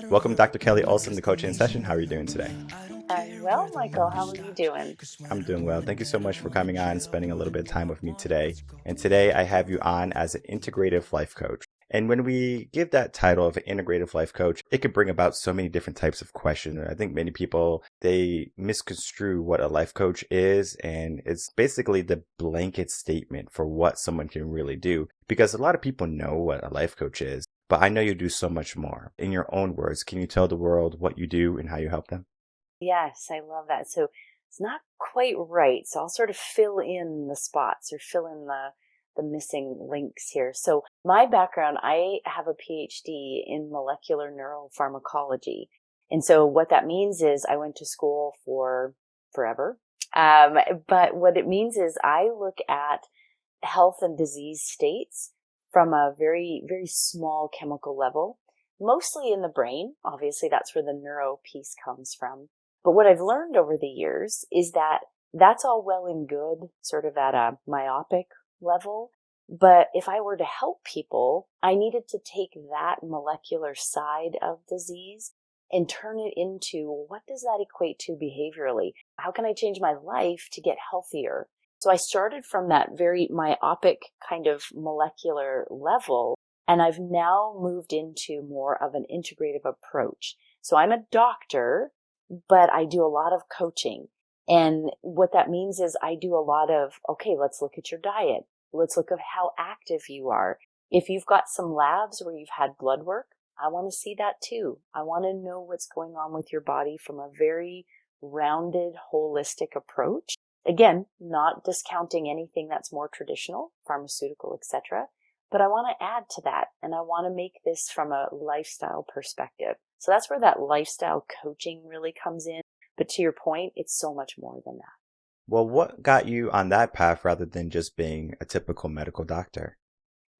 Welcome, Dr. Kelly Olson, the coaching session. How are you doing today? I'm well, Michael. How are you doing? I'm doing well. Thank you so much for coming on, spending a little bit of time with me today. And today I have you on as an integrative life coach. And when we give that title of an integrative life coach, it could bring about so many different types of questions. I think many people, they misconstrue what a life coach is. And it's basically the blanket statement for what someone can really do. Because a lot of people know what a life coach is, but I know you do so much more. In your own words, can you tell the world what you do and how you help them? Yes, I love that. So it's not quite right. So I'll sort of fill in the spots or fill in the missing links here. So my background, I have a PhD in molecular neuropharmacology. And so what that means is I went to school for forever. But what it means is I look at health and disease states from a very, very small chemical level, mostly in the brain. Obviously, that's where the neuro piece comes from. But what I've learned over the years is that that's all well and good, sort of at a myopic level. But if I were to help people, I needed to take that molecular side of disease and turn it into what does that equate to behaviorally? How can I change my life to get healthier? So I started from that very myopic kind of molecular level, and I've now moved into more of an integrative approach. So I'm a doctor, but I do a lot of coaching. And what that means is I do a lot of, okay, let's look at your diet. Let's look at how active you are. If you've got some labs where you've had blood work, I want to see that too. I want to know what's going on with your body from a very rounded, holistic approach. Again, not discounting anything that's more traditional, pharmaceutical, etc. But I want to add to that, and I want to make this from a lifestyle perspective. So that's where that lifestyle coaching really comes in. But to your point, it's so much more than that. Well, what got you on that path rather than just being a typical medical doctor?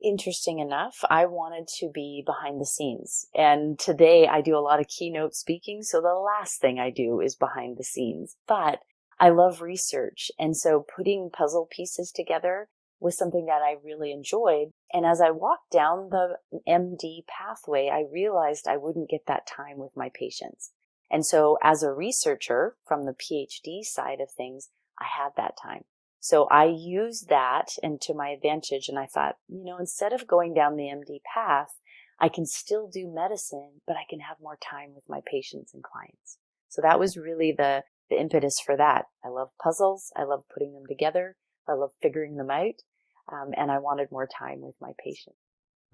Interesting enough, I wanted to be behind the scenes. And today I do a lot of keynote speaking. So the last thing I do is behind the scenes. But I love research. And so putting puzzle pieces together was something that I really enjoyed. And as I walked down the MD pathway, I realized I wouldn't get that time with my patients. And so as a researcher from the PhD side of things, I had that time. So I used that and to my advantage. And I thought, instead of going down the MD path, I can still do medicine, but I can have more time with my patients and clients. So that was really the impetus for that. I love puzzles. I love putting them together. I love figuring them out. And I wanted more time with my patients.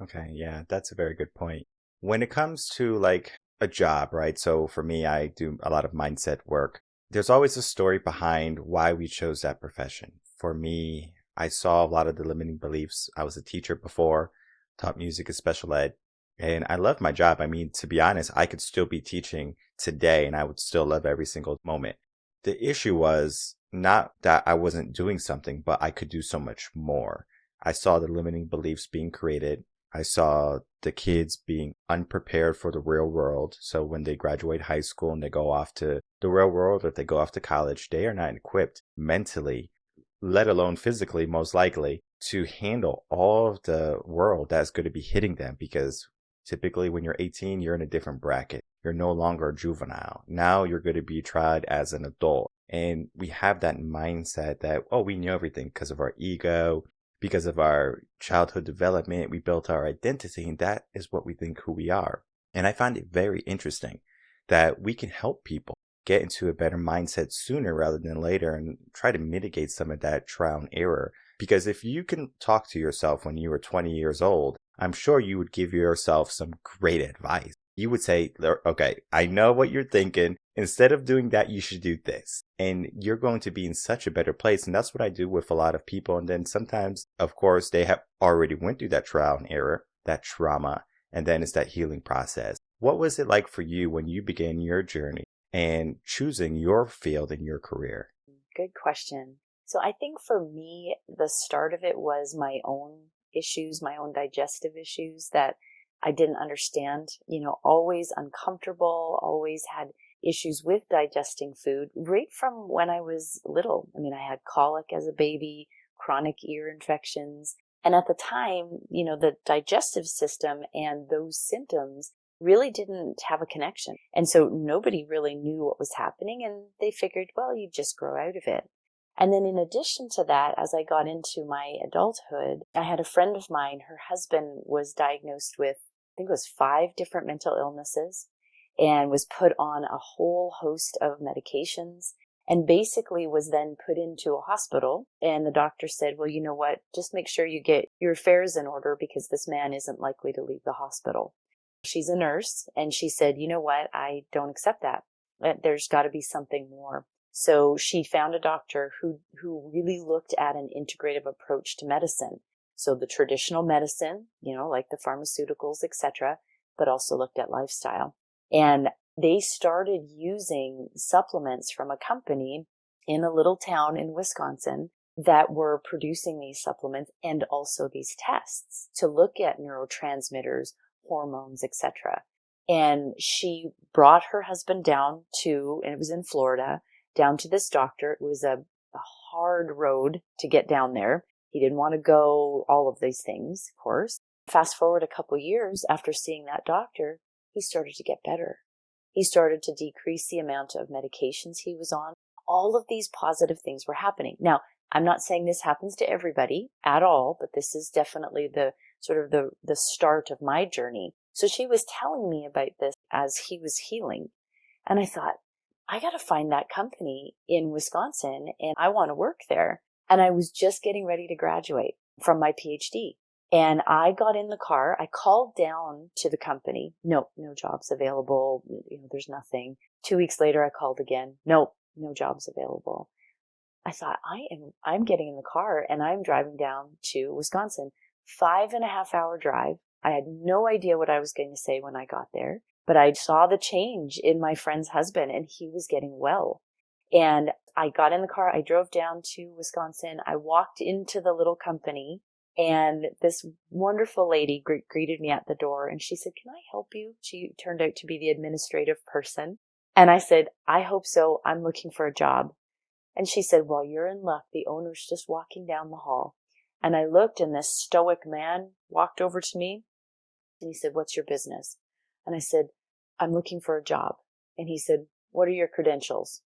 Okay, yeah, that's a very good point. When it comes to like a job, right? So for me, I do a lot of mindset work. There's always a story behind why we chose that profession. For me, I saw a lot of the limiting beliefs. I was a teacher before, taught music and special ed, and I love my job. I mean, to be honest, I could still be teaching today and I would still love every single moment. The issue was not that I wasn't doing something, but I could do so much more. I saw the limiting beliefs being created. I saw the kids being unprepared for the real world. So when they graduate high school and they go off to the real world, or if they go off to college, they are not equipped mentally, let alone physically, most likely, to handle all of the world that's going to be hitting them. Because typically when you're 18, you're in a different bracket. You're no longer a juvenile. Now you're going to be tried as an adult. And we have that mindset that, oh, we know everything because of our ego, because of our childhood development. We built our identity, and that is what we think who we are. And I find it very interesting that we can help people get into a better mindset sooner rather than later and try to mitigate some of that trial and error. Because if you can talk to yourself when you were 20 years old, I'm sure you would give yourself some great advice. You would say, okay, I know what you're thinking. Instead of doing that, you should do this. And you're going to be in such a better place. And that's what I do with a lot of people. And then sometimes, of course, they have already went through that trial and error, that trauma, and then it's that healing process. What was it like for you when you began your journey and choosing your field in your career? Good question. So I think for me, the start of it was my own issues, my own digestive issues that I didn't understand, always uncomfortable, always had issues with digesting food right from when I was little. I mean, I had colic as a baby, chronic ear infections. And at the time, the digestive system and those symptoms really didn't have a connection. And so nobody really knew what was happening, and they figured, well, you just grow out of it. And then in addition to that, as I got into my adulthood, I had a friend of mine, her husband was diagnosed with, I think it was 5 different mental illnesses, and was put on a whole host of medications, and basically was then put into a hospital. And the doctor said, well, you know what, just make sure you get your affairs in order, because this man isn't likely to leave the hospital. She's a nurse, and she said, you know what, I don't accept that. There's got to be something more. So she found a doctor who really looked at an integrative approach to medicine. So the traditional medicine, like the pharmaceuticals, etc., but also looked at lifestyle. And they started using supplements from a company in a little town in Wisconsin that were producing these supplements and also these tests to look at neurotransmitters, hormones, etc. And she brought her husband down to, and it was in Florida, down to this doctor. It was a hard road to get down there. He didn't want to go, all of these things, of course. Fast forward a couple years after seeing that doctor, he started to get better. He started to decrease the amount of medications he was on. All of these positive things were happening. Now, I'm not saying this happens to everybody at all, but this is definitely the sort of the start of my journey. So she was telling me about this as he was healing. And I thought, I got to find that company in Wisconsin, and I want to work there. And I was just getting ready to graduate from my PhD. And I got in the car. I called down to the company. No jobs available. There's nothing. 2 weeks later, I called again. No jobs available. I thought, I'm getting in the car and I'm driving down to Wisconsin. 5.5-hour drive. I had no idea what I was going to say when I got there, but I saw the change in my friend's husband, and he was getting well. And I got in the car. I drove down to Wisconsin. I walked into the little company, and this wonderful lady greeted me at the door, and she said, can I help you? She turned out to be the administrative person. And I said, I hope so. I'm looking for a job. And she said, well, you're in luck. The owner's just walking down the hall. And I looked, and this stoic man walked over to me, and he said, what's your business? And I said, I'm looking for a job. And he said, what are your credentials?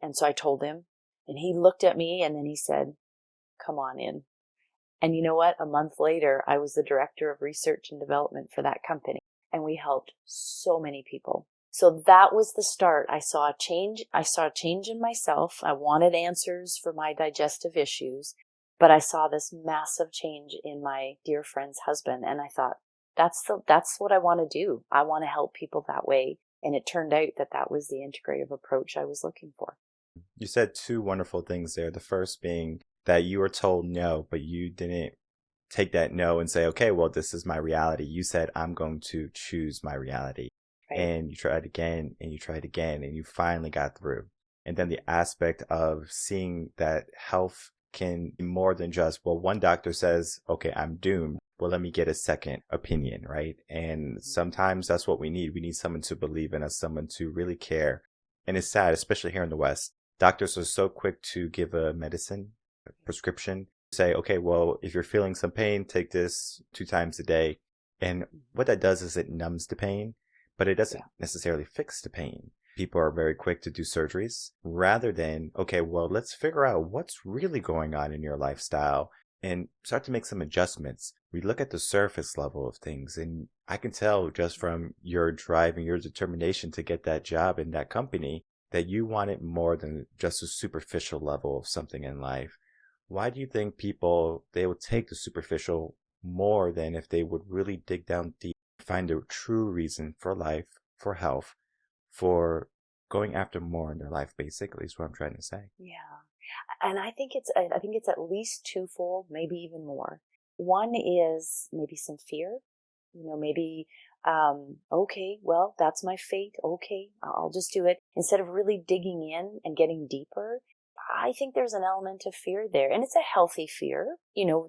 And so I told him, and he looked at me, and then he said, come on in. And you know what? A month later, I was the director of research and development for that company, and we helped so many people. So that was the start. I saw a change. I saw a change in myself. I wanted answers for my digestive issues, but I saw this massive change in my dear friend's husband. And I thought, that's what I want to do. I want to help people that way. And it turned out that was the integrative approach I was looking for. You said 2 wonderful things there. The first being that you were told no, but you didn't take that no and say, okay, well, this is my reality. You said, I'm going to choose my reality. Right. And you tried again, and you tried again, and you finally got through. And then the aspect of seeing that health can be more than just, well, one doctor says, okay, I'm doomed. Well, let me get a second opinion, right? And sometimes that's what we need. We need someone to believe in us, someone to really care. And it's sad, especially here in the West. Doctors are so quick to give a medicine, a prescription, say, okay, well, if you're feeling some pain, take this 2 times a day. And what that does is it numbs the pain, but it doesn't necessarily fix the pain. People are very quick to do surgeries rather than, okay, well, let's figure out what's really going on in your lifestyle and start to make some adjustments. We look at the surface level of things, and I can tell just from your drive and your determination to get that job in that company that you want it more than just a superficial level of something in life. Why do you think people, they would take the superficial more than if they would really dig down deep, find a true reason for life, for health, for going after more in their life, basically, is what I'm trying to say. Yeah. And I think it's at least twofold, maybe even more. One is maybe some fear, maybe, okay, well, that's my fate. Okay, I'll just do it. Instead of really digging in and getting deeper, I think there's an element of fear there. And it's a healthy fear,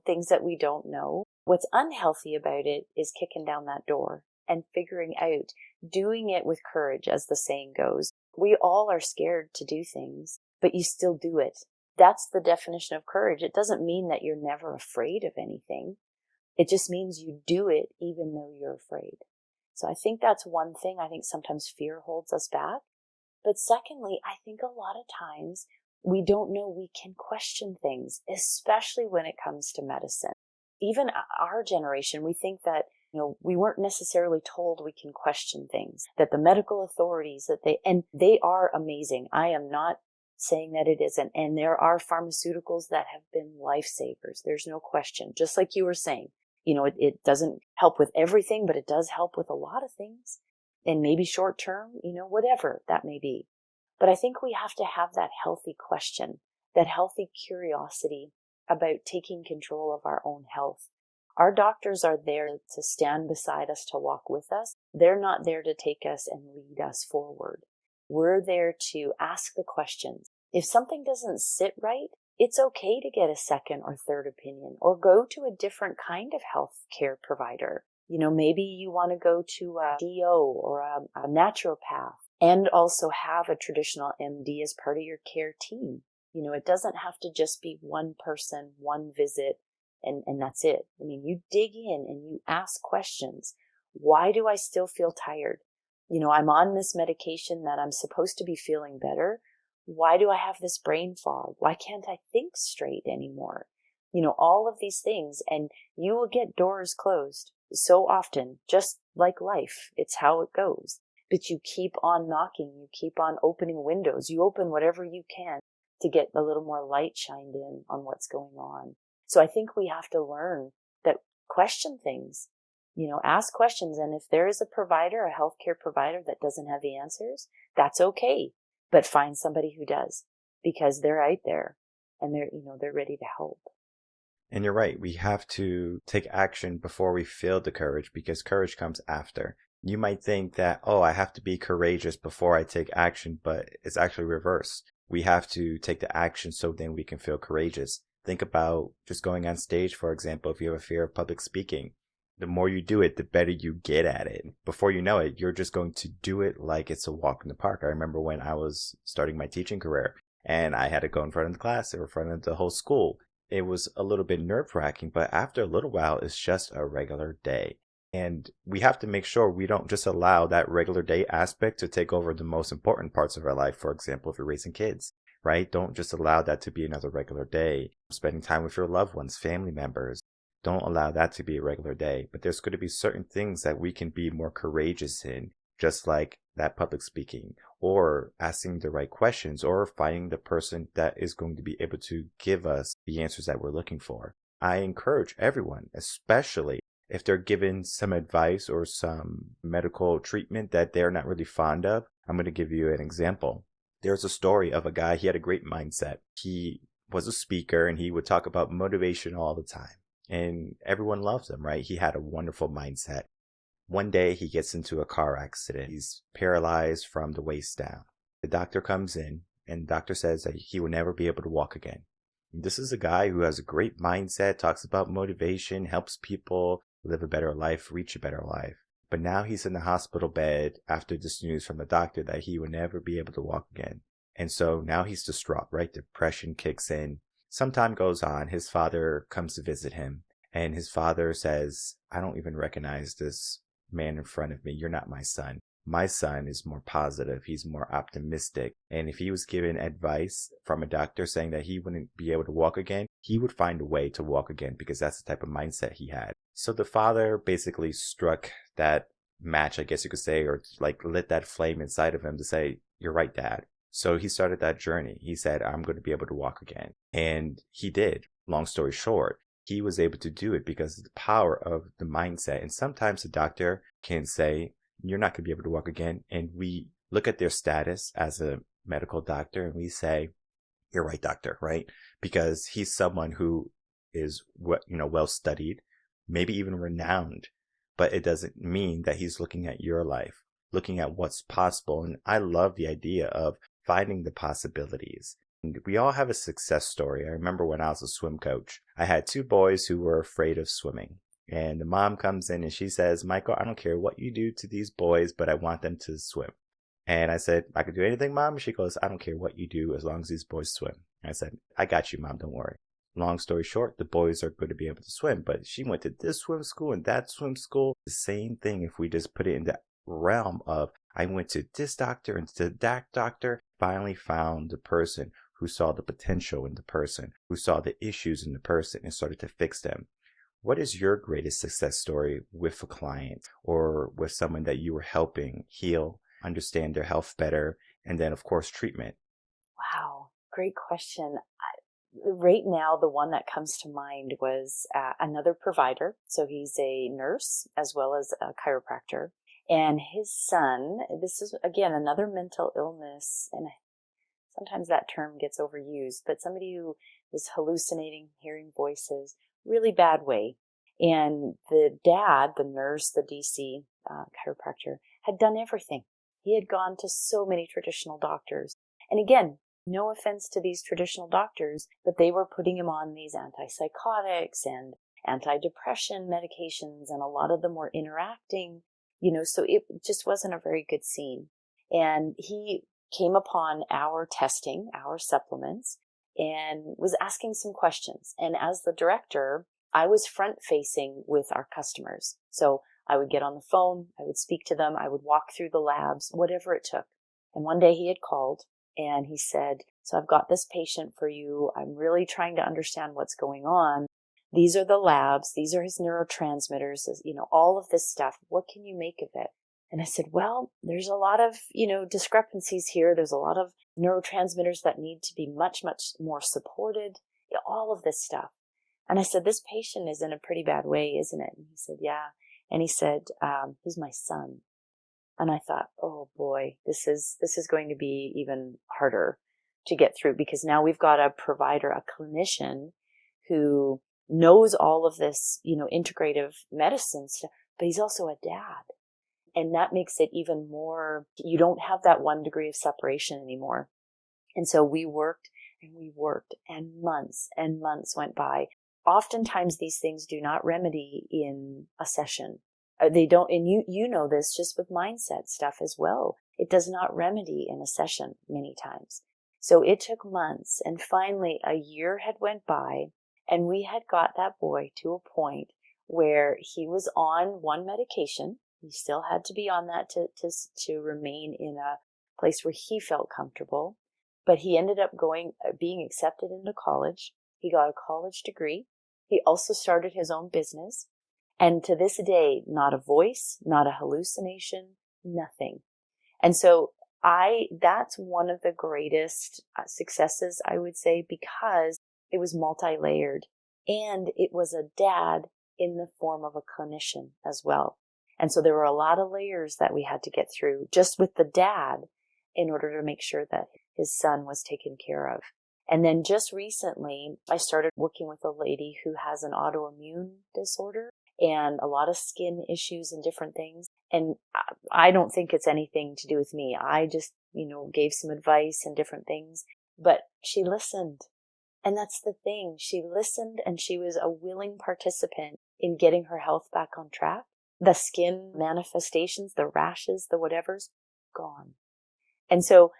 things that we don't know. What's unhealthy about it is kicking down that door and figuring out, doing it with courage, as the saying goes. We all are scared to do things, but you still do it. That's the definition of courage. It doesn't mean that you're never afraid of anything. It just means you do it even though you're afraid. So I think that's one thing. I think sometimes fear holds us back. But secondly, I think a lot of times we don't know we can question things, especially when it comes to medicine. Even our generation, we think that, we weren't necessarily told we can question things, that the medical authorities, and they are amazing. I am not saying that it isn't. And there are pharmaceuticals that have been lifesavers. There's no question. Just like you were saying, it doesn't help with everything, but it does help with a lot of things. And maybe short term, whatever that may be. But I think we have to have that healthy question, that healthy curiosity about taking control of our own health. Our doctors are there to stand beside us, to walk with us. They're not there to take us and lead us forward. We're there to ask the questions. If something doesn't sit right, it's okay to get a second or third opinion or go to a different kind of health care provider. Maybe you want to go to a DO or a naturopath and also have a traditional MD as part of your care team. It doesn't have to just be one person, one visit, and that's it. I mean, you dig in and you ask questions. Why do I still feel tired? I'm on this medication that I'm supposed to be feeling better. Why do I have this brain fog? Why can't I think straight anymore? All of these things, and you will get doors closed so often, just like life. It's how it goes. But you keep on knocking, you keep on opening windows, you open whatever you can to get a little more light shined in on what's going on. So I think we have to learn that question things, ask questions. And if there is a provider, a healthcare provider that doesn't have the answers, that's okay. But find somebody who does, because they're out there and they're ready to help. And you're right. We have to take action before we feel the courage, because courage comes after. You might think that, I have to be courageous before I take action, but it's actually reversed. We have to take the action so then we can feel courageous. Think about just going on stage, for example, if you have a fear of public speaking. The more you do it, the better you get at it. Before you know it, you're just going to do it like it's a walk in the park. I remember when I was starting my teaching career and I had to go in front of the class or in front of the whole school. It was a little bit nerve-wracking, but after a little while, it's just a regular day. And we have to make sure we don't just allow that regular day aspect to take over the most important parts of our life. For example, if you're raising kids, right? Don't just allow that to be another regular day. Spending time with your loved ones, family members. Don't allow that to be a regular day. But there's going to be certain things that we can be more courageous in, just like that public speaking, or asking the right questions, or finding the person that is going to be able to give us the answers that we're looking for. I encourage everyone, especially if they're given some advice or some medical treatment that they're not really fond of. I'm going to give you an example. There's a story of a guy, he had a great mindset. He was a speaker and he would talk about motivation all the time. And everyone loves him, right? He had a wonderful mindset. One day he gets into a car accident. He's paralyzed from the waist down. The doctor comes in and the doctor says that he will never be able to walk again. And this is a guy who has a great mindset, talks about motivation, helps people live a better life, reach a better life. But now he's in the hospital bed after this news from the doctor that he will never be able to walk again. And so now he's distraught, right? Depression kicks in. Some time goes on. His father comes to visit him. And his father says, I don't even recognize this man in front of me. You're not my son. My son is more positive. He's more optimistic. And if he was given advice from a doctor saying that he wouldn't be able to walk again, he would find a way to walk again because that's the type of mindset he had. So the father basically struck that match, I guess you could say, or like lit that flame inside of him to say, you're right, Dad. So he started that journey. He said, I'm going to be able to walk again. And he did. Long story short, he was able to do it because of the power of the mindset. And sometimes the doctor can say, you're not going to be able to walk again. And we look at their status as a medical doctor and we say, you're right, doctor, right? Because he's someone who is, well studied, maybe even renowned, but it doesn't mean that he's looking at your life, looking at what's possible. And I love the idea of finding the possibilities. And we all have a success story. I remember when I was a swim coach, I had two boys who were afraid of swimming. And the mom comes in and she says, Michael, I don't care what you do to these boys, but I want them to swim. And I said, I can do anything, Mom? She goes, I don't care what you do as long as these boys swim. And I said, I got you, Mom, don't worry. Long story short, the boys are going to be able to swim, but she went to this swim school and that swim school. The same thing if we just put it in the realm of I went to this doctor and to that doctor, finally found the person who saw the potential in the person, who saw the issues in the person and started to fix them. What is your greatest success story with a client or with someone that you were helping heal, understand their health better, and then, of course, treatment? Wow, great question. Right now, the one that comes to mind was another provider. So he's a nurse as well as a chiropractor. And his son, this is, again, another mental illness. And sometimes that term gets overused, but somebody who was hallucinating, hearing voices, really bad way. And the dad, the nurse, the DC chiropractor, had done everything. He had gone to so many traditional doctors. And again, no offense to these traditional doctors, but they were putting him on these antipsychotics and antidepressant medications, and a lot of them were interacting, so it just wasn't a very good scene. And he came upon our testing, our supplements, and was asking some questions. And as the director, I was front facing with our customers. So I would get on the phone, I would speak to them, I would walk through the labs, whatever it took. And one day he had called and he said, so I've got this patient for you. I'm really trying to understand what's going on. These are the labs. These are his neurotransmitters, all of this stuff. What can you make of it? And I said, well, there's a lot of, discrepancies here. There's a lot of neurotransmitters that need to be much, much more supported, all of this stuff. And I said, this patient is in a pretty bad way, isn't it? And he said, yeah. And he said, he's my son. And I thought, oh boy, this is going to be even harder to get through, because now we've got a provider, a clinician who knows all of this, integrative medicine stuff, but he's also a dad. And that makes it even more, you don't have that 1 degree of separation anymore. And so we worked and months went by. Oftentimes these things do not remedy in a session. They don't, and you know this just with mindset stuff as well. It does not remedy in a session many times. So it took months, and finally a year had went by, and we had got that boy to a point where he was on one medication. He still had to be on that to remain in a place where he felt comfortable. But he ended up being accepted into college. He got a college degree. He also started his own business. And to this day, not a voice, not a hallucination, nothing. And so that's one of the greatest successes, I would say, because it was multi-layered, and it was a dad in the form of a clinician as well. And so there were a lot of layers that we had to get through just with the dad in order to make sure that his son was taken care of. And then just recently, I started working with a lady who has an autoimmune disorder and a lot of skin issues and different things. And I don't think it's anything to do with me. I just, gave some advice and different things, but she listened. And that's the thing. She listened, and she was a willing participant in getting her health back on track. The skin manifestations, the rashes, the whatever's gone. And so,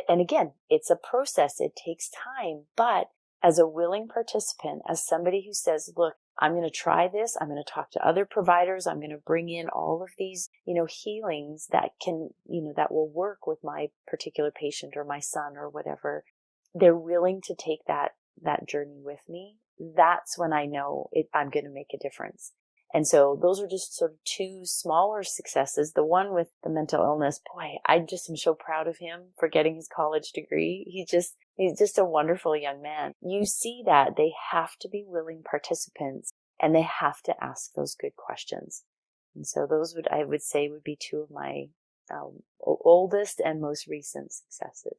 and again, it's a process. It takes time, but as a willing participant, as somebody who says, look, I'm going to try this. I'm going to talk to other providers. I'm going to bring in all of these, healings that can, that will work with my particular patient or my son or whatever. They're willing to take that journey with me. That's when I know I'm going to make a difference. And so those are just sort of two smaller successes. The one with the mental illness, boy, I just am so proud of him for getting his college degree. He's just a wonderful young man. You see that they have to be willing participants, and they have to ask those good questions. And so those I would say would be two of my oldest and most recent successes.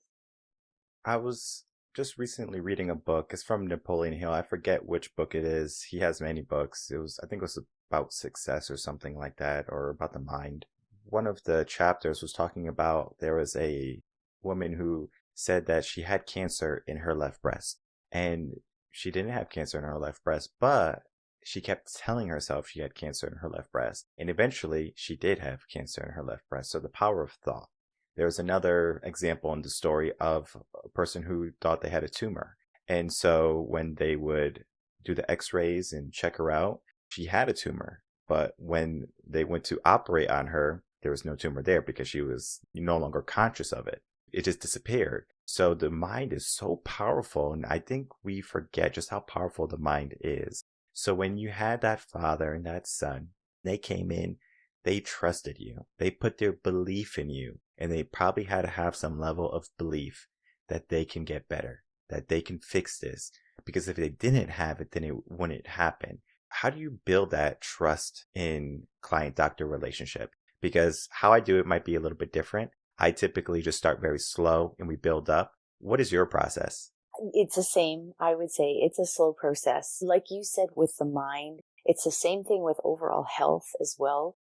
I was just recently reading a book. It's from Napoleon Hill. I forget which book it is. He has many books. I think it was about success or something like that, or about the mind. One of the chapters was talking about there was a woman who said that she had cancer in her left breast, and she didn't have cancer in her left breast, but she kept telling herself she had cancer in her left breast, and eventually she did have cancer in her left breast. So the power of thought. There's another example in the story of a person who thought they had a tumor. And so when they would do the x-rays and check her out, she had a tumor. But when they went to operate on her, there was no tumor there because she was no longer conscious of it. It just disappeared. So the mind is so powerful. And I think we forget just how powerful the mind is. So when you had that father and that son, they came in, they trusted you. They put their belief in you. And they probably had to have some level of belief that they can get better, that they can fix this. Because if they didn't have it, then it wouldn't happen. How do you build that trust in client-doctor relationship? Because how I do it might be a little bit different. I typically just start very slow and we build up. What is your process? It's the same. I would say it's a slow process. Like you said, with the mind, it's the same thing with overall health as well.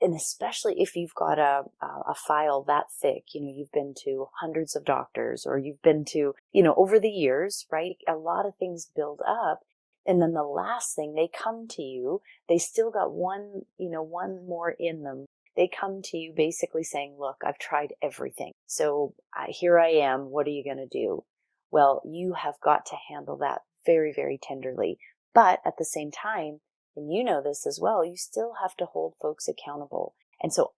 And especially if you've got a file that thick, you've been to hundreds of doctors, or you've been to, over the years, right? A lot of things build up. And then the last thing, they come to you, they still got one more in them. They come to you basically saying, look, I've tried everything. So here I am. What are you going to do? Well, you have got to handle that very, very tenderly. But at the same time, and you know this as well, you still have to hold folks accountable. And so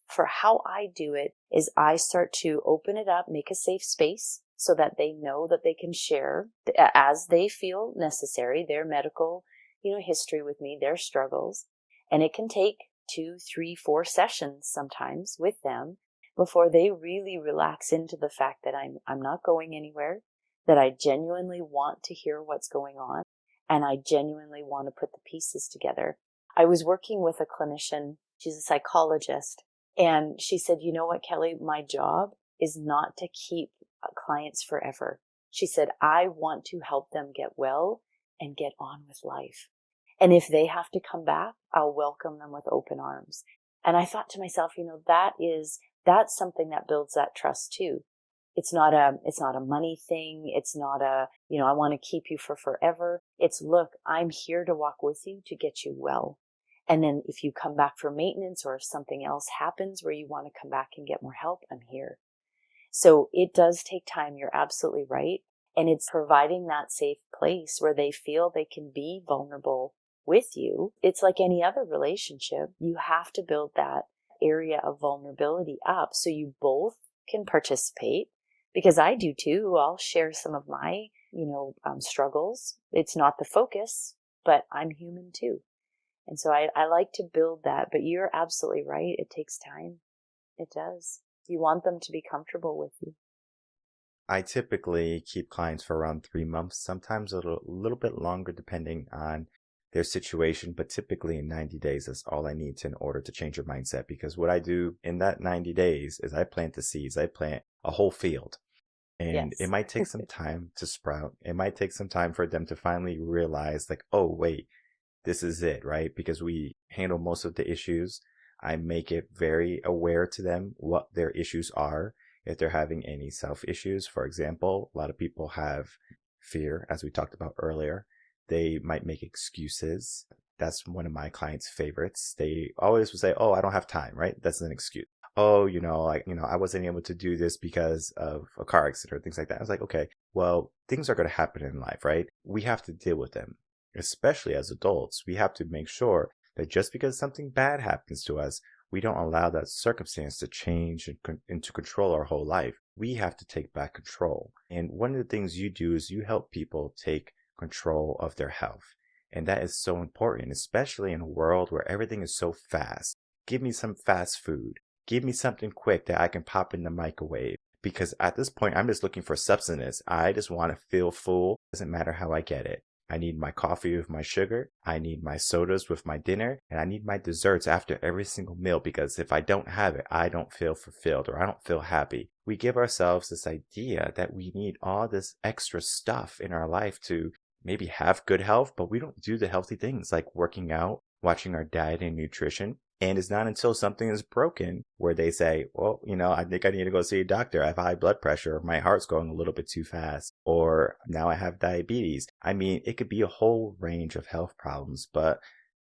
for how I do it is I start to open it up, make a safe space so that they know that they can share as they feel necessary, their medical, history with me, their struggles. And it can take 2, 3, 4 sessions sometimes with them before they really relax into the fact that I'm not going anywhere, that I genuinely want to hear what's going on, and I genuinely want to put the pieces together. I was working with a clinician, she's a psychologist, and she said, you know what, Kelly, my job is not to keep clients forever. She said, I want to help them get well and get on with life. And if they have to come back, I'll welcome them with open arms. And I thought to myself, that's something that builds that trust too. It's not a money thing. It's not I want to keep you for forever. It's, look, I'm here to walk with you to get you well. And then if you come back for maintenance, or if something else happens where you want to come back and get more help, I'm here. So it does take time. You're absolutely right. And it's providing that safe place where they feel they can be vulnerable with you. It's like any other relationship. You have to build that area of vulnerability up so you both can participate. Because I do too. I'll share some of my, struggles. It's not the focus, but I'm human too. And so I like to build that. But you're absolutely right. It takes time. It does. You want them to be comfortable with you. I typically keep clients for around 3 months, sometimes a little bit longer depending on their situation, but typically in 90 days is all I need in order to change your mindset. Because what I do in that 90 days is I plant the seeds. I plant a whole field. And Yes. it might take some time to sprout. It might take some time for them to finally realize, like, oh, wait, this is it, right? Because we handle most of the issues. I make it very aware to them what their issues are. If they're having any self issues, for example, a lot of people have fear, as we talked about earlier. They might make excuses. That's one of my clients' favorites. They always will say, oh, I don't have time, right? That's an excuse. Oh, I wasn't able to do this because of a car accident or things like that. I was like, okay, well, things are going to happen in life, right? We have to deal with them, especially as adults. We have to make sure that just because something bad happens to us, we don't allow that circumstance to change and to control our whole life. We have to take back control. And one of the things you do is you help people take control of their health. And that is so important, especially in a world where everything is so fast. Give me some fast food. Give me something quick that I can pop in the microwave. Because at this point, I'm just looking for substance. I just want to feel full. Doesn't matter how I get it. I need my coffee with my sugar. I need my sodas with my dinner. And I need my desserts after every single meal. Because if I don't have it, I don't feel fulfilled or I don't feel happy. We give ourselves this idea that we need all this extra stuff in our life to maybe have good health, but we don't do the healthy things like working out, watching our diet and nutrition. And it's not until something is broken where they say, well, I think I need to go see a doctor. I have high blood pressure. Or my heart's going a little bit too fast. Or now I have diabetes. I mean, it could be a whole range of health problems, but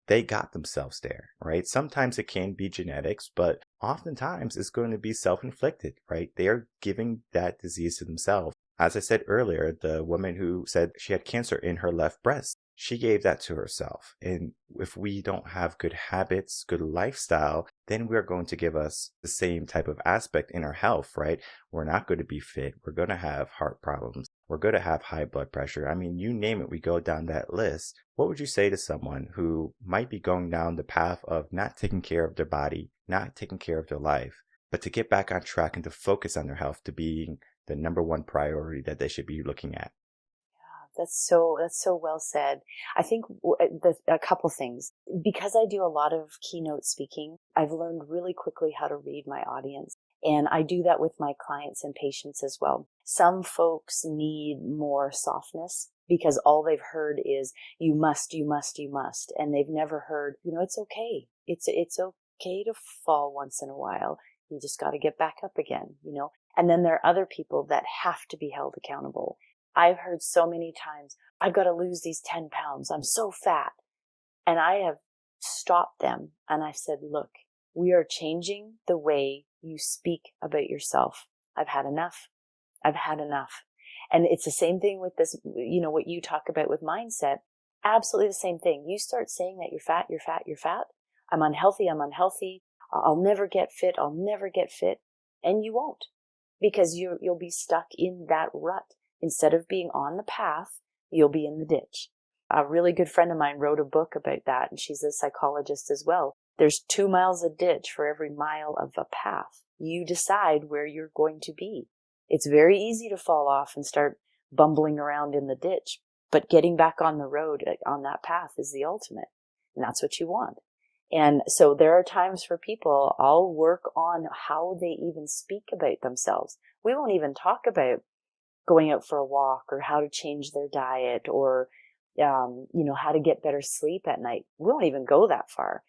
they got themselves there, right? Sometimes it can be genetics, but oftentimes it's going to be self-inflicted, right? They are giving that disease to themselves. As I said earlier, the woman who said she had cancer in her left breast, she gave that to herself. And if we don't have good habits, good lifestyle, then we're going to give us the same type of aspect in our health, right? We're not going to be fit. We're going to have heart problems. We're going to have high blood pressure. I mean, you name it, we go down that list. What would you say to someone who might be going down the path of not taking care of their body, not taking care of their life, but to get back on track and to focus on their health, to being the number one priority that they should be looking at? That's so well said. I think a couple things. Because I do a lot of keynote speaking, I've learned really quickly how to read my audience. And I do that with my clients and patients as well. Some folks need more softness because all they've heard is you must, you must, you must. And they've never heard, it's okay. It's okay to fall once in a while. You just got to get back up again. And then there are other people that have to be held accountable. I've heard so many times, I've got to lose these 10 pounds. I'm so fat. And I have stopped them and I've said, look, we are changing the way you speak about yourself. I've had enough. I've had enough. And it's the same thing with this, what you talk about with mindset. Absolutely the same thing. You start saying that you're fat, you're fat, you're fat. I'm unhealthy. I'm unhealthy. I'll never get fit. I'll never get fit. And you won't, because you'll be stuck in that rut. Instead of being on the path, you'll be in the ditch. A really good friend of mine wrote a book about that, and she's a psychologist as well. There's 2 miles of ditch for every mile of a path. You decide where you're going to be. It's very easy to fall off and start bumbling around in the ditch, but getting back on the road on that path is the ultimate, and that's what you want. And so there are times for people, I'll work on how they even speak about themselves. We won't even talk about going out for a walk or how to change their diet or, how to get better sleep at night. We won't even go that far.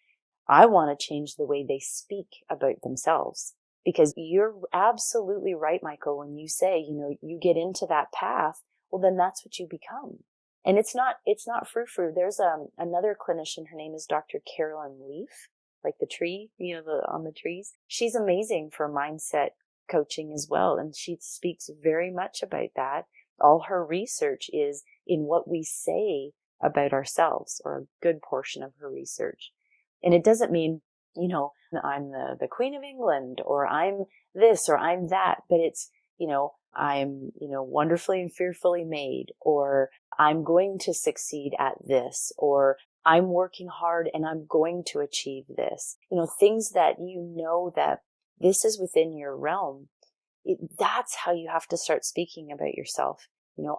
I want to change the way they speak about themselves, because you're absolutely right, Michael, when you say, you get into that path, well, then that's what you become. And it's not frou-frou. There's another clinician, her name is Dr. Carolyn Leaf, like the tree, on the trees. She's amazing for mindset coaching as well. And she speaks very much about that. All her research is in what we say about ourselves, or a good portion of her research. And it doesn't mean, I'm the Queen of England, or I'm this, or I'm that, but it's, I'm, wonderfully and fearfully made, or I'm going to succeed at this, or I'm working hard and I'm going to achieve this. Things that that this is within your realm. That's how you have to start speaking about yourself.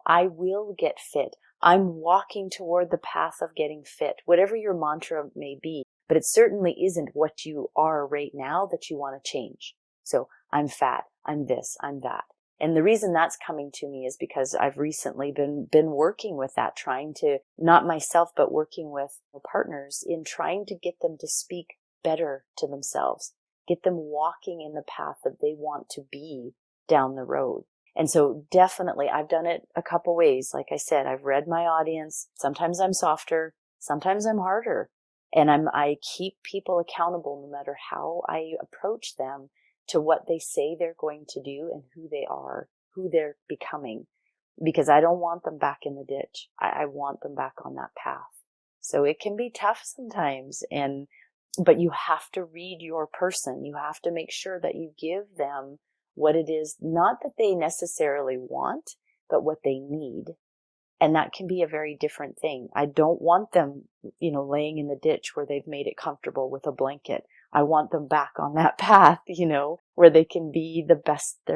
I will get fit. I'm walking toward the path of getting fit, whatever your mantra may be. But it certainly isn't what you are right now that you want to change. So I'm fat. I'm this. I'm that. And the reason that's coming to me is because I've recently been working with that, trying to, not myself, but working with partners in trying to get them to speak better to themselves. Get them walking in the path that they want to be down the road. And so definitely I've done it a couple ways. Like I said, I've read my audience. Sometimes I'm softer, sometimes I'm harder. And I keep people accountable no matter how I approach them to what they say they're going to do and who they are, who they're becoming, because I don't want them back in the ditch. I want them back on that path. So it can be tough sometimes, but you have to read your person. You have to make sure that you give them what it is, not that they necessarily want, but what they need. And that can be a very different thing. I don't want them, laying in the ditch where they've made it comfortable with a blanket. I want them back on that path, where they can be their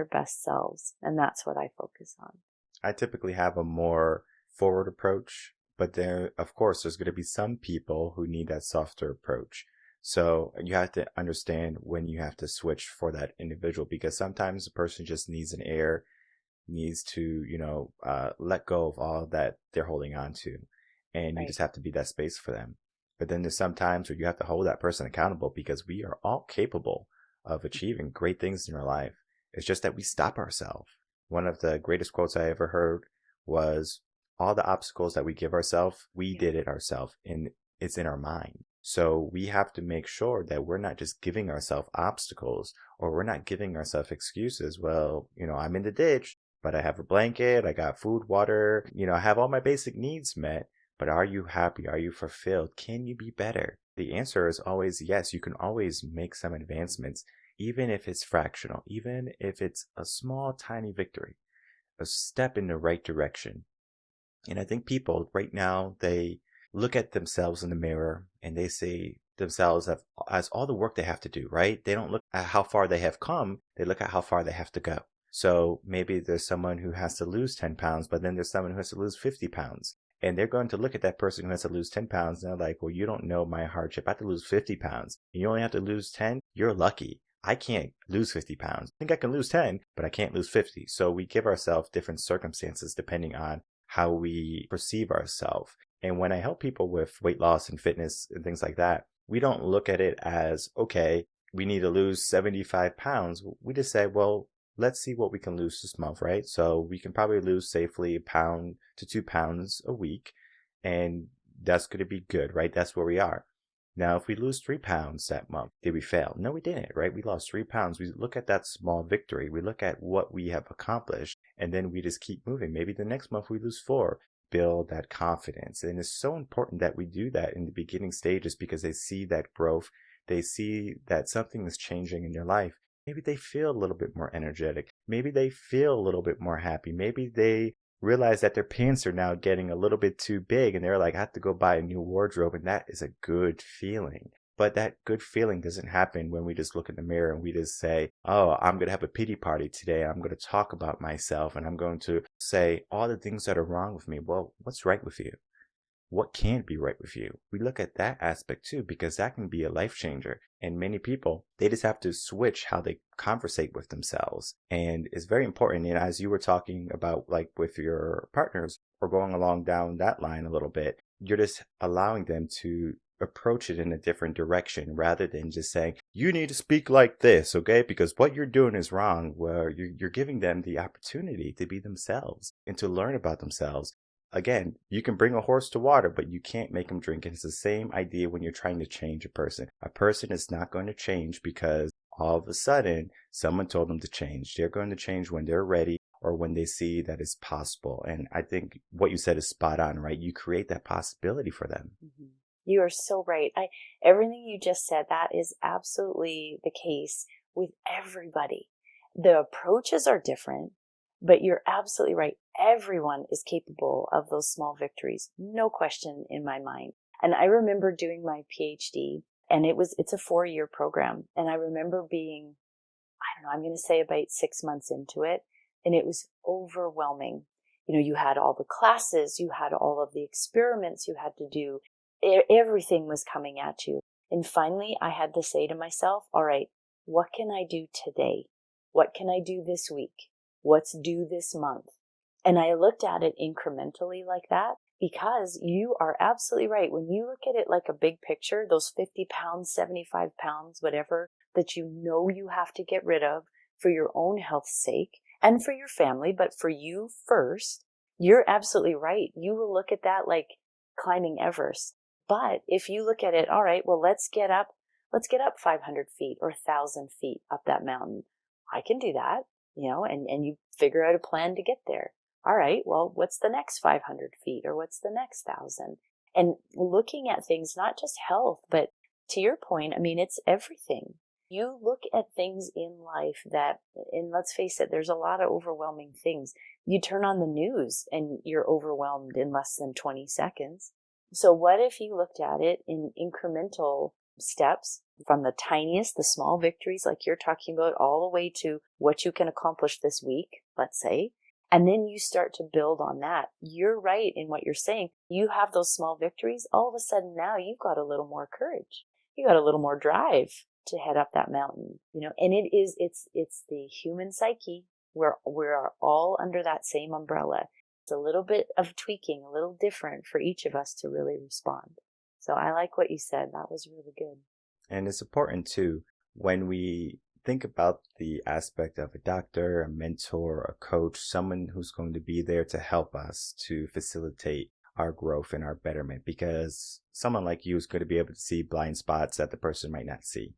best selves. And that's what I focus on. I typically have a more forward approach, but of course, there's going to be some people who need that softer approach. So you have to understand when you have to switch for that individual, because sometimes the person just needs needs to, let go of all that they're holding on to. And Right. you just have to be that space for them. But then there's some times where you have to hold that person accountable, because we are all capable of achieving great things in our life. It's just that we stop ourselves. One of the greatest quotes I ever heard was, all the obstacles that we give ourselves, we did it ourselves, and it's in our mind. So we have to make sure that we're not just giving ourselves obstacles, or we're not giving ourselves excuses. Well, I'm in the ditch. but I have a blanket, I got food, water, I have all my basic needs met. But are you happy? Are you fulfilled? Can you be better? The answer is always yes. You can always make some advancements, even if it's fractional, even if it's a small, tiny victory, a step in the right direction. And I think people right now, they look at themselves in the mirror and they see themselves as all the work they have to do, right? They don't look at how far they have come. They look at how far they have to go. So maybe there's someone who has to lose 10 pounds, but then there's someone who has to lose 50 pounds. And they're going to look at that person who has to lose 10 pounds and they're like, well, you don't know my hardship. I have to lose 50 pounds. You only have to lose 10. You're lucky. I can't lose 50 pounds. I think I can lose 10, but I can't lose 50. So we give ourselves different circumstances depending on how we perceive ourselves. And when I help people with weight loss and fitness and things like that, we don't look at it as, okay, we need to lose 75 pounds. We just say, well, let's see what we can lose this month, right? So we can probably lose safely 1 pound to 2 pounds a week. And that's going to be good, right? That's where we are. Now, if we lose 3 pounds that month, did we fail? No, we didn't, right? We lost 3 pounds. We look at that small victory. We look at what we have accomplished, and then we just keep moving. Maybe the next month we lose 4. Build that confidence. And it's so important that we do that in the beginning stages because they see that growth. They see that something is changing in their life. Maybe they feel a little bit more energetic. Maybe they feel a little bit more happy. Maybe they realize that their pants are now getting a little bit too big and they're like, I have to go buy a new wardrobe. And that is a good feeling. But that good feeling doesn't happen when we just look in the mirror and we just say, oh, I'm going to have a pity party today. I'm going to talk about myself and I'm going to say all the things that are wrong with me. Well, what's right with you? What can't be right with you? We look at that aspect too, because that can be a life changer. And many people, they just have to switch how they conversate with themselves. And it's very important. And as you were talking about, like with your partners or going along down that line a little bit, you're just allowing them to approach it in a different direction rather than just saying, you need to speak like this, okay? Because what you're doing is wrong. Where you're giving them the opportunity to be themselves and to learn about themselves. Again, you can bring a horse to water, but you can't make him drink. And it's the same idea when you're trying to change a person. A person is not going to change because all of a sudden someone told them to change. They're going to change when they're ready or when they see that it's possible. And I think what you said is spot on, right? You create that possibility for them. Mm-hmm. You are so right. Everything you just said, that is absolutely the case with everybody. The approaches are different. But you're absolutely right. Everyone is capable of those small victories. No question in my mind. And I remember doing my PhD and it's a 4-year program. And I remember being, I don't know, I'm going to say about 6 months into it. And it was overwhelming. You had all the classes, you had all of the experiments you had to do. Everything was coming at you. And finally I had to say to myself, all right, what can I do today? What can I do this week? What's due this month? And I looked at it incrementally like that because you are absolutely right. When you look at it like a big picture, those 50 pounds, 75 pounds, whatever, that you have to get rid of for your own health's sake and for your family, but for you first, you're absolutely right. You will look at that like climbing Everest. But if you look at it, all right, well, let's get up 500 feet or 1,000 feet up that mountain. I can do that. And you figure out a plan to get there. All right, well, what's the next 500 feet or what's the next 1,000? And looking at things, not just health, but to your point, I mean, it's everything. You look at things in life and let's face it, there's a lot of overwhelming things. You turn on the news and you're overwhelmed in less than 20 seconds. So what if you looked at it in incremental steps from the tiniest, the small victories like you're talking about, all the way to what you can accomplish this week, let's say, and then you start to build on that. You're right in what you're saying. You have those small victories. All of a sudden now you've got a little more courage. You got a little more drive to head up that mountain, and it's the human psyche. We're all under that same umbrella. It's a little bit of tweaking, a little different for each of us to really respond. So I like what you said. That was really good. And it's important too, when we think about the aspect of a doctor, a mentor, a coach, someone who's going to be there to help us to facilitate our growth and our betterment, because someone like you is going to be able to see blind spots that the person might not see.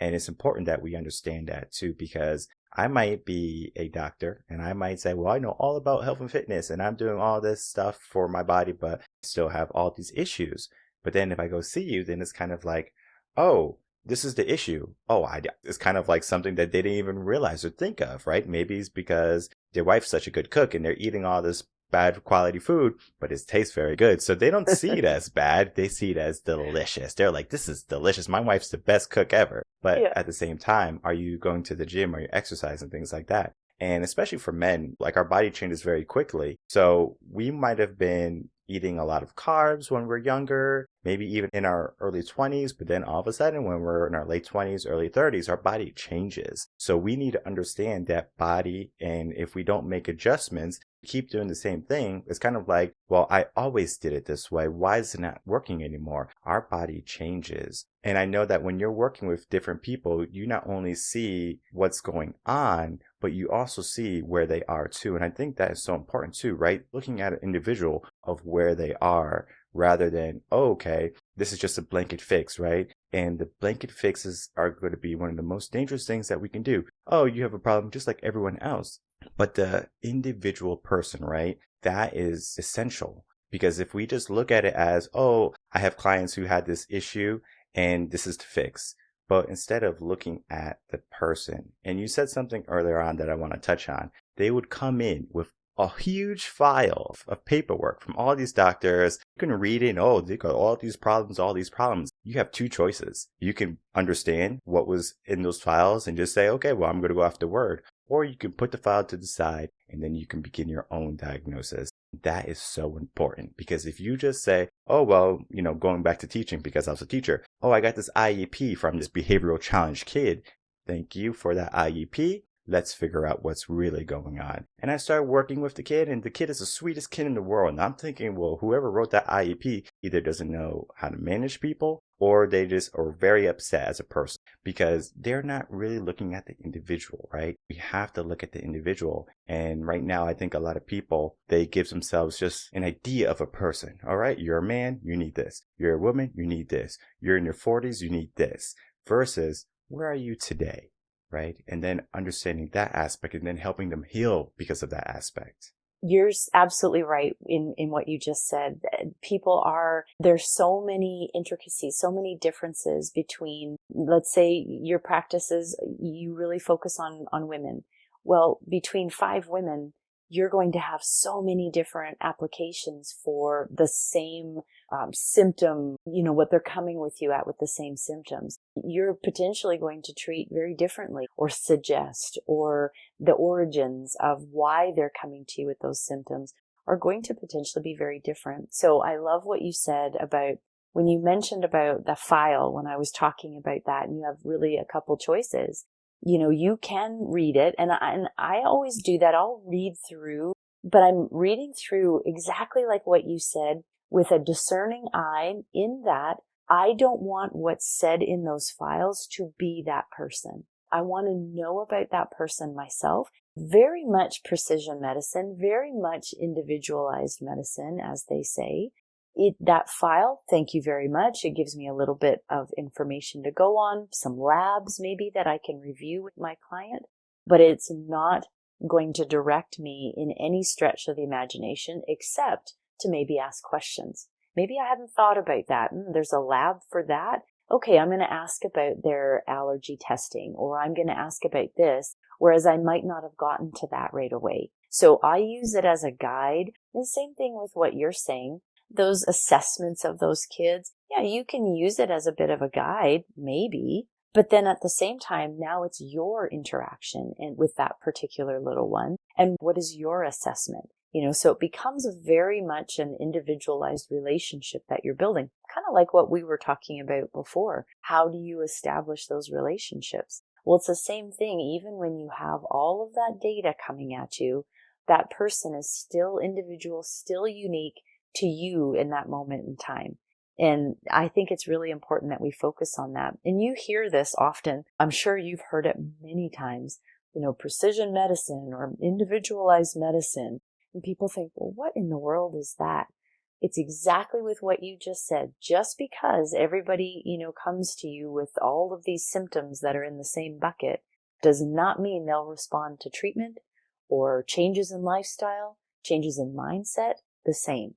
And it's important that we understand that too, because I might be a doctor and I might say, well, I know all about health and fitness and I'm doing all this stuff for my body, but I still have all these issues. But then if I go see you, then it's kind of like, oh, this is the issue. Oh, it's kind of like something that they didn't even realize or think of, right? Maybe it's because their wife's such a good cook and they're eating all this bad quality food, but it tastes very good. So they don't see it as bad. They see it as delicious. They're like, this is delicious. My wife's the best cook ever. But Yeah. at the same time, are you going to the gym? Are you exercising? Things like that. And especially for men, like our body changes very quickly. So we might have been eating a lot of carbs when we're younger, maybe even in our early 20s, but then all of a sudden when we're in our late 20s, early 30s, our body changes. So we need to understand that body, and if we don't make adjustments, keep doing the same thing, it's kind of like, well, I always did it this way. Why is it not working anymore? Our body changes. And I know that when you're working with different people, you not only see what's going on, but you also see where they are too. And I think that is so important too, right? Looking at an individual of where they are rather than, oh, okay, this is just a blanket fix, right? And the blanket fixes are going to be one of the most dangerous things that we can do. Oh, you have a problem just like everyone else. But the individual person, right? That is essential because if we just look at it as, oh, I have clients who had this issue and this is to fix. But instead of looking at the person, and you said something earlier on that I want to touch on, they would come in with a huge file of paperwork from all these doctors. You can read it, oh, they got all these problems, all these problems. You have two choices. You can understand what was in those files and just say, okay, well, I'm going to go after word. Or you can put the file to the side and then you can begin your own diagnosis. That is so important because if you just say, oh, well, going back to teaching because I was a teacher, oh, I got this IEP from this behavioral challenge kid. Thank you for that IEP. Let's figure out what's really going on. And I started working with the kid, and the kid is the sweetest kid in the world. And I'm thinking, well, whoever wrote that IEP either doesn't know how to manage people or they just are very upset as a person because they're not really looking at the individual, right? We have to look at the individual. And right now, I think a lot of people, they give themselves just an idea of a person. All right, you're a man, you need this. You're a woman, you need this. You're in your 40s, you need this. Versus, where are you today? Right? And then understanding that aspect and then helping them heal because of that aspect. You're absolutely right in what you just said. There's so many intricacies, so many differences between, let's say your practices, you really focus on women. Well, between 5 women, you're going to have so many different applications for the same symptom, what they're coming with you at with the same symptoms. You're potentially going to treat very differently or suggest, or the origins of why they're coming to you with those symptoms are going to potentially be very different. So I love what you said about when you mentioned about the file, when I was talking about that, and you have really a couple choices. You can read it, and I always do that. I'll read through, but I'm reading through exactly like what you said with a discerning eye in that I don't want what's said in those files to be that person. I want to know about that person myself. Very much precision medicine, very much individualized medicine, as they say. That file, thank you very much. It gives me a little bit of information to go on, some labs maybe that I can review with my client, but it's not going to direct me in any stretch of the imagination except to maybe ask questions. Maybe I hadn't thought about that. There's a lab for that. Okay, I'm going to ask about their allergy testing, or I'm going to ask about this, whereas I might not have gotten to that right away. So I use it as a guide. And the same thing with what you're saying. Those assessments of those kids, yeah, you can use it as a bit of a guide, maybe, but then at the same time, now it's your interaction with that particular little one. And what is your assessment? So it becomes very much an individualized relationship that you're building, kind of like what we were talking about before. How do you establish those relationships? Well, it's the same thing. Even when you have all of that data coming at you, that person is still individual, still unique to you in that moment in time. And I think it's really important that we focus on that. And you hear this often. I'm sure you've heard it many times, precision medicine or individualized medicine. And people think, well, what in the world is that? It's exactly with what you just said. Just because everybody, comes to you with all of these symptoms that are in the same bucket does not mean they'll respond to treatment or changes in lifestyle, changes in mindset the same.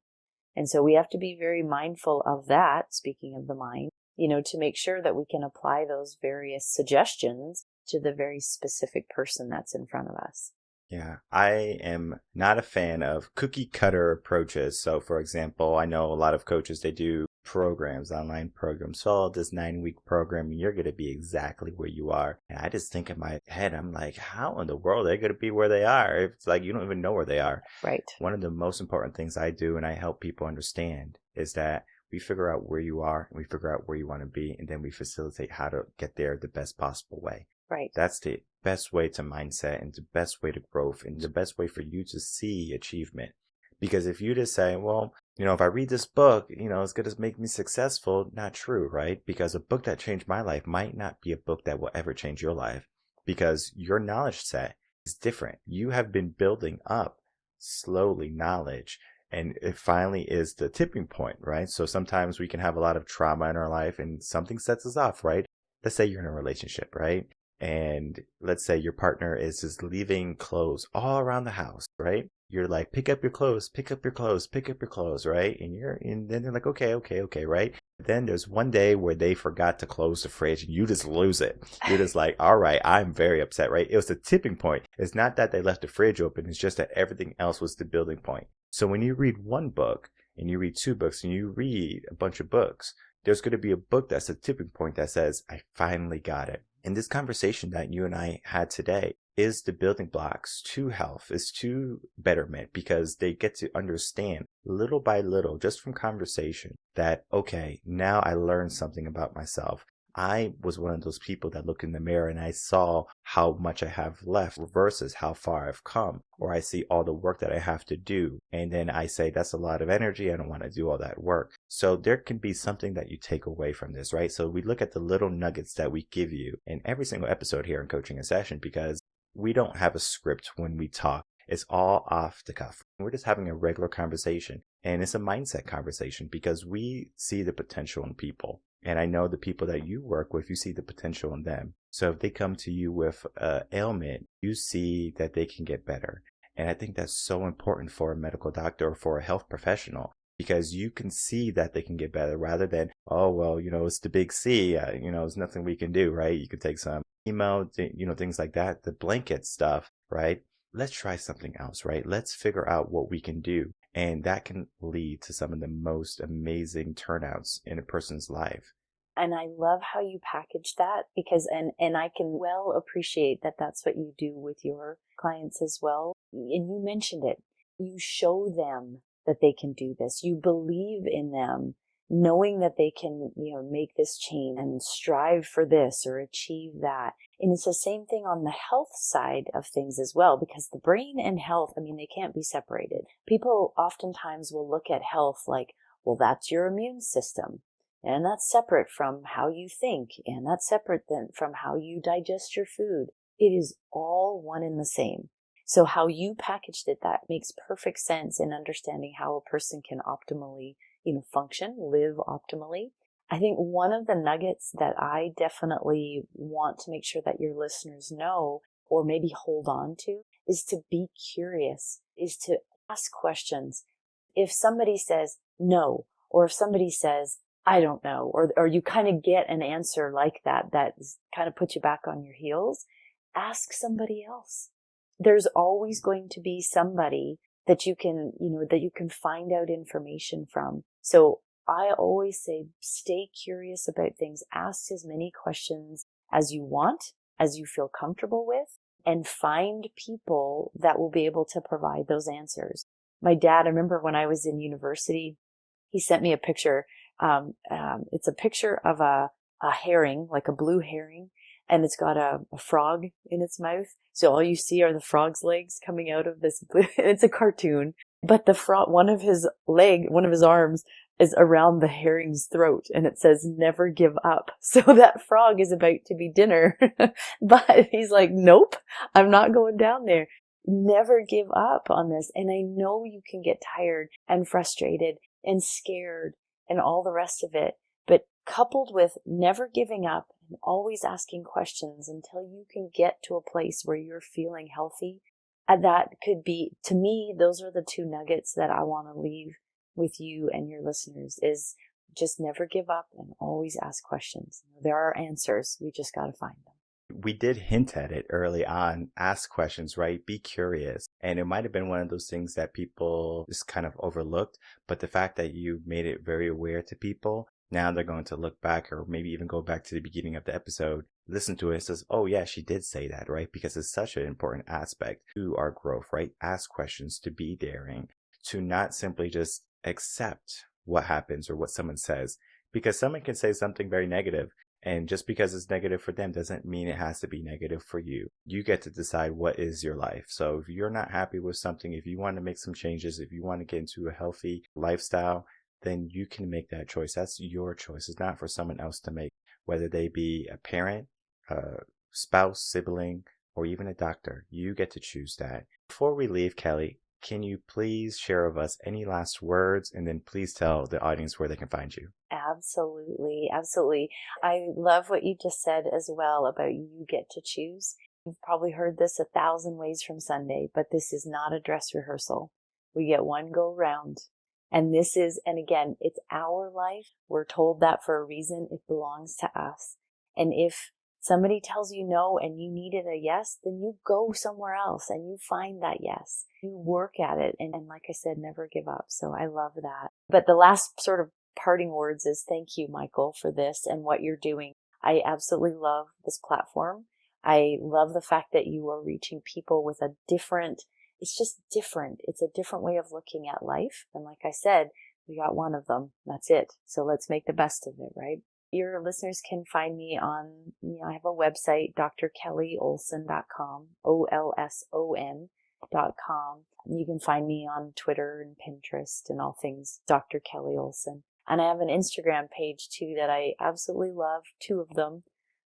And so we have to be very mindful of that, speaking of the mind, to make sure that we can apply those various suggestions to the very specific person that's in front of us. Yeah, I am not a fan of cookie cutter approaches. So, for example, I know a lot of coaches, they do programs, online programs. So, this 9-week program, you're going to be exactly where you are. And I just think in my head, I'm like, how in the world are they going to be where they are? It's like you don't even know where they are. Right. One of the most important things I do and I help people understand is that we figure out where you are and we figure out where you want to be, and then we facilitate how to get there the best possible way. Right. That's the best way to mindset and the best way to growth and the best way for you to see achievement. Because if you just say, well, if I read this book, it's going to make me successful, not true, right? Because a book that changed my life might not be a book that will ever change your life because your knowledge set is different. You have been building up slowly knowledge. And it finally is the tipping point, right? So sometimes we can have a lot of trauma in our life and something sets us off, right? Let's say you're in a relationship, right? And let's say your partner is just leaving clothes all around the house, right? You're like, pick up your clothes, pick up your clothes, pick up your clothes, right? And then they're like, okay, right? Then there's one day where they forgot to close the fridge and you just lose it. You're just like, all right, I'm very upset, right? It was the tipping point. It's not that they left the fridge open. It's just that everything else was the building point. So when you read one book and you read 2 books and you read a bunch of books, there's going to be a book that's a tipping point that says, I finally got it. And this conversation that you and I had today is the building blocks to health, is to betterment, because they get to understand little by little, just from conversation, that, okay, now I learned something about myself. I was one of those people that looked in the mirror and I saw how much I have left versus how far I've come, or I see all the work that I have to do. And then I say, that's a lot of energy. I don't want to do all that work. So there can be something that you take away from this, right? So we look at the little nuggets that we give you in every single episode here in Coaching a Session, because we don't have a script when we talk. It's all off the cuff. We're just having a regular conversation, and it's a mindset conversation because we see the potential in people. And I know the people that you work with, you see the potential in them. So if they come to you with an ailment, you see that they can get better. And I think that's so important for a medical doctor or for a health professional, because you can see that they can get better rather than, oh, well, it's the big C, there's nothing we can do, right? You can take some chemo, things like that, the blanket stuff, right? Let's try something else, right? Let's figure out what we can do. And that can lead to some of the most amazing turnouts in a person's life. And I love how you package that, because, and I can well appreciate that that's what you do with your clients as well. And you mentioned it. You show them that they can do this. You believe in them, knowing that they can, make this change and strive for this or achieve that. And it's the same thing on the health side of things as well, because the brain and health, they can't be separated. People oftentimes will look at health like, well, that's your immune system. And that's separate from how you think. And that's separate then from how you digest your food. It is all one and the same. So how you packaged it, that makes perfect sense in understanding how a person can optimally, function, live optimally. I think one of the nuggets that I definitely want to make sure that your listeners know, or maybe hold on to, is to be curious, is to ask questions. If somebody says no, or if somebody says, I don't know, or you kind of get an answer like that kind of puts you back on your heels, ask somebody else. There's always going to be somebody that you can, that you can find out information from. So I always say, stay curious about things. Ask as many questions as you want, as you feel comfortable with, and find people that will be able to provide those answers. My dad, I remember when I was in university, he sent me a picture. It's a picture of a herring, like a blue herring, and it's got a frog in its mouth. So all you see are the frog's legs coming out of this blue. It's a cartoon, but the frog, one of his arms is around the herring's throat, and it says, never give up. So that frog is about to be dinner, but he's like, nope, I'm not going down there. Never give up on this. And I know you can get tired and frustrated and scared and all the rest of it, but coupled with never giving up, and always asking questions until you can get to a place where you're feeling healthy. And that could be, to me, those are the two nuggets that I want to leave with you and your listeners, is just never give up and always ask questions. There are answers. We just got to find them. We did hint at it early on. Ask questions, right? Be curious. And it might have been one of those things that people just kind of overlooked. But the fact that you made it very aware to people, now they're going to look back, or maybe even go back to the beginning of the episode, listen to it and says, oh yeah, she did say that, right? Because it's such an important aspect to our growth, right? Ask questions, to be daring, to not simply just accept what happens or what someone says, because someone can say something very negative. And just because it's negative for them doesn't mean it has to be negative for you. You get to decide what is your life. So if you're not happy with something, if you want to make some changes, if you want to get into a healthy lifestyle, then you can make that choice. That's your choice. It's not for someone else to make, whether they be a parent, a spouse, sibling, or even a doctor. You get to choose that. Before we leave, Kelly, can you please share with us any last words, and then please tell the audience where they can find you? Absolutely. Absolutely. I love what you just said as well about you get to choose. You've probably heard this 1,000 ways from Sunday, but this is not a dress rehearsal. We get one go round. And this is, and again, it's our life. We're told that for a reason. It belongs to us. And if somebody tells you no and you needed a yes, then you go somewhere else and you find that yes. You work at it. And like I said, never give up. So I love that. But the last sort of parting words is thank you, Michael, for this and what you're doing. I absolutely love this platform. I love the fact that you are reaching people with a different, it's just different. It's a different way of looking at life. And like I said, we got one of them. That's it. So let's make the best of it, right? Your listeners can find me on, I have a website, drkellyolson.com, OLSON.com. You can find me on Twitter and Pinterest and all things Dr. Kelly Olson. And I have an Instagram page too that I absolutely love, 2 of them.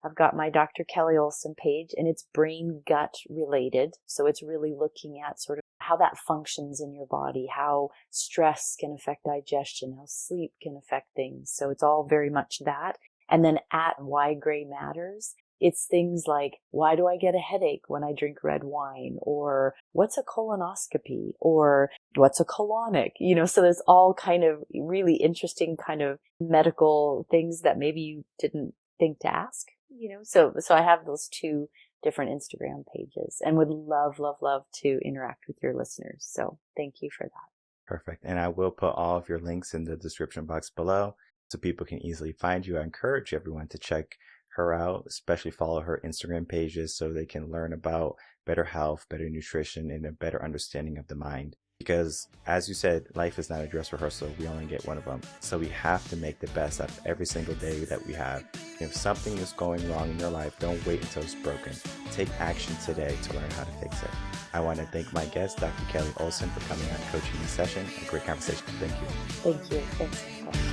I've got my Dr. Kelly Olson page, and it's brain gut related. So it's really looking at sort of how that functions in your body, how stress can affect digestion, how sleep can affect things. So it's all very much that. And then at Why Gray Matters, it's things like, why do I get a headache when I drink red wine? Or what's a colonoscopy? Or what's a colonic? So there's all kind of really interesting kind of medical things that maybe you didn't think to ask, So I have those 2 different Instagram pages and would love, love, love to interact with your listeners. So thank you for that. Perfect. And I will put all of your links in the description box below so people can easily find you. I encourage everyone to check her out, especially follow her Instagram pages so they can learn about better health, better nutrition, and a better understanding of the mind. Because as you said, life is not a dress rehearsal. We only get one of them. So we have to make the best out of every single day that we have. If something is going wrong in your life, don't wait until it's broken. Take action today to learn how to fix it. I want to thank my guest, Dr. Kelly Olson, for coming on coaching this session. A great conversation. Thank you. Thank you. Thanks.